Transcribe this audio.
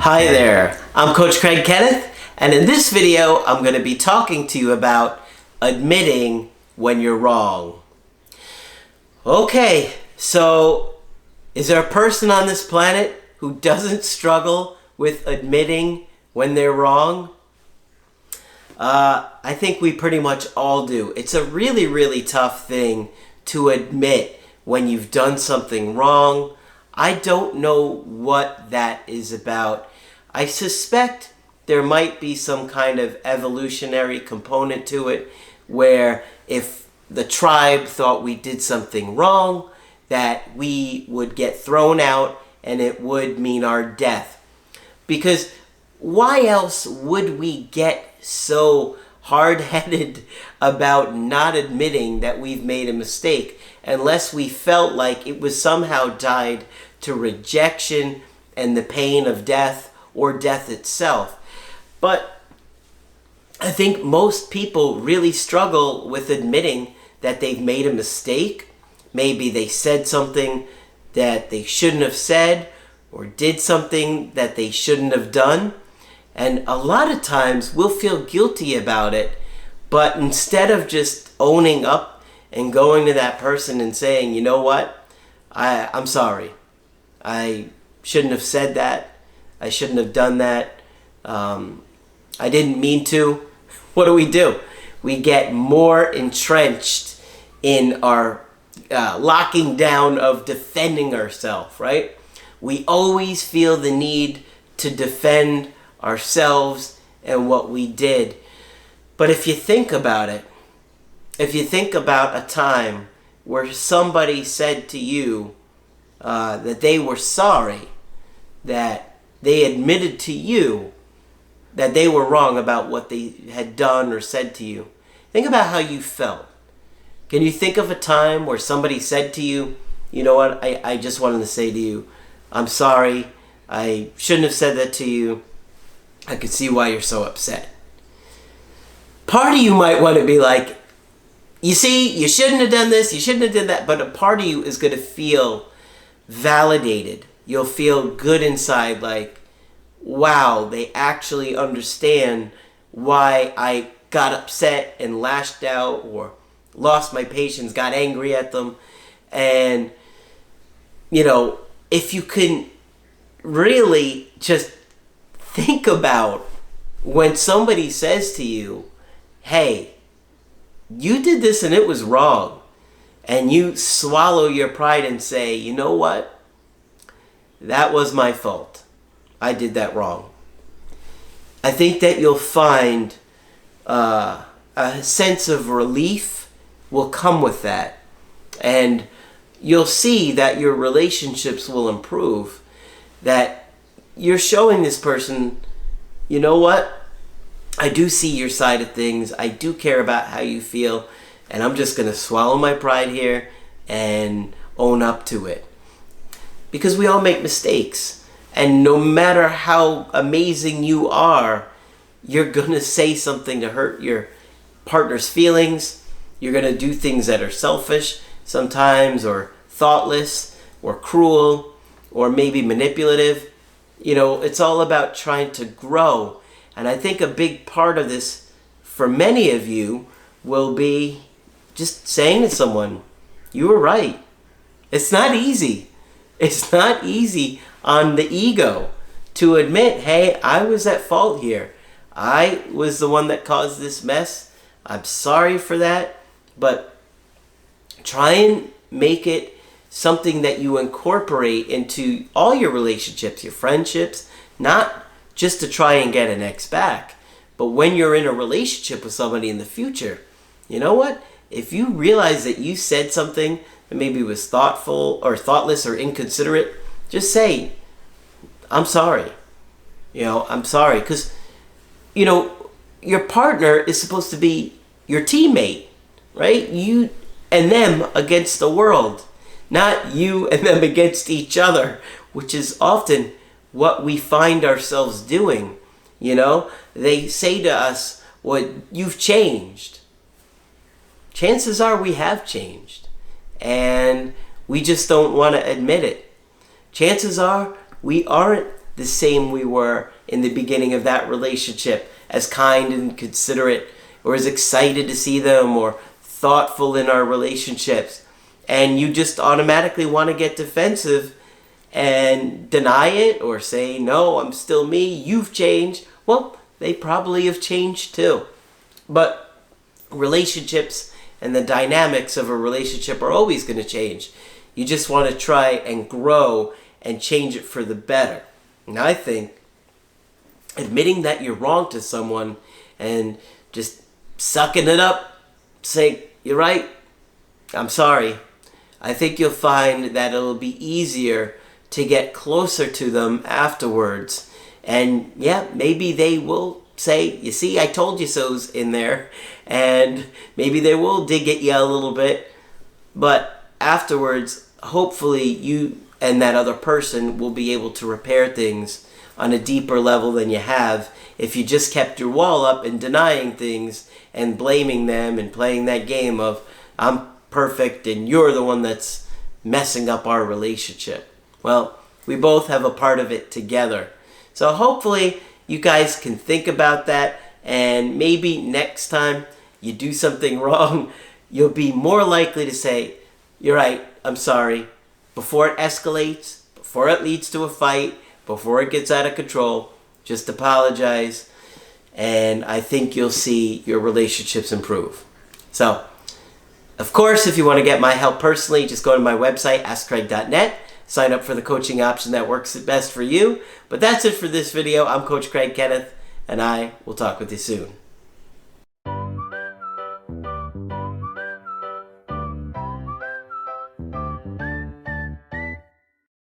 Hi there, I'm Coach Craig Kenneth, and in this video I'm going to be talking to you about admitting when you're wrong. Okay, so is there a person on this planet who doesn't struggle with admitting when they're wrong? I think we pretty much all do. It's a really, really tough thing to admit when you've done something wrong. I don't know what that is about. I suspect there might be some kind of evolutionary component to it where if the tribe thought we did something wrong, that we would get thrown out and it would mean our death. Because why else would we get so hard-headed about not admitting that we've made a mistake unless we felt like it was somehow tied to rejection and the pain of death or death itself? But I think most people really struggle with admitting that they've made a mistake. Maybe they said something that they shouldn't have said or did something that they shouldn't have done. And a lot of times we'll feel guilty about it, but instead of just owning up and going to that person and saying, you know what, I'm sorry. I shouldn't have said that. I shouldn't have done that. I didn't mean to. What do? We get more entrenched in our locking down of defending ourselves, right? We always feel the need to defend ourselves and what we did. But if you think about it, if you think about a time where somebody said to you that they were sorry, that they admitted to you that they were wrong about what they had done or said to you, think about how you felt. Can you think of a time where somebody said to you, you know what, I just wanted to say to you, I'm sorry, I shouldn't have said that to you, I could see why you're so upset. Part of you might want to be like, you see, you shouldn't have done this, you shouldn't have done that, but a part of you is going to feel validated. You'll feel good inside, like, wow, they actually understand why I got upset and lashed out or lost my patience, got angry at them. And, you know, if you can really just think about when somebody says to you, hey, you did this and it was wrong, and you swallow your pride and say, you know what? That was my fault. I did that wrong. I think that you'll find a sense of relief will come with that. And you'll see that your relationships will improve. That you're showing this person, you know what? I do see your side of things. I do care about how you feel. And I'm just going to swallow my pride here and own up to it. Because we all make mistakes. And no matter how amazing you are, you're going to say something to hurt your partner's feelings. You're going to do things that are selfish sometimes, or thoughtless, or cruel, or maybe manipulative. You know, it's all about trying to grow. And I think a big part of this for many of you will be just saying to someone, you were right. It's not easy. It's not easy on the ego to admit, hey, I was at fault here. I was the one that caused this mess. I'm sorry for that. But try and make it something that you incorporate into all your relationships, your friendships, not just to try and get an ex back, but when you're in a relationship with somebody in the future, you know what? If you realize that you said something that maybe was thoughtful or thoughtless or inconsiderate, just say, I'm sorry. You know, I'm sorry. Because, you know, your partner is supposed to be your teammate, right? You and them against the world, not you and them against each other, which is often what we find ourselves doing. You know, they say to us, well, you've changed. Chances are we have changed, and we just don't want to admit it. Chances are we aren't the same we were in the beginning of that relationship, as kind and considerate, or as excited to see them, or thoughtful in our relationships, and you just automatically want to get defensive and deny it or say, no, I'm still me, you've changed. Well, they probably have changed too. But relationships and the dynamics of a relationship are always going to change. You just want to try and grow and change it for the better. And I think admitting that you're wrong to someone and just sucking it up, saying, you're right, I'm sorry, I think you'll find that it'll be easier to get closer to them afterwards. And yeah, maybe they will say, you see, I told you so's in there. And maybe they will dig at you a little bit. But afterwards, hopefully you and that other person will be able to repair things on a deeper level than you have if you just kept your wall up and denying things and blaming them and playing that game of, I'm perfect and you're the one that's messing up our relationship. Well, we both have a part of it together. So hopefully you guys can think about that, and maybe next time you do something wrong, you'll be more likely to say, you're right, I'm sorry, before it escalates, before it leads to a fight, before it gets out of control. Just apologize, and I think you'll see your relationships improve. So, of course, if you want to get my help personally, just go to my website, AskCraig.net. Sign up for the coaching option that works best for you. But that's it for this video. I'm Coach Craig Kenneth, and I will talk with you soon.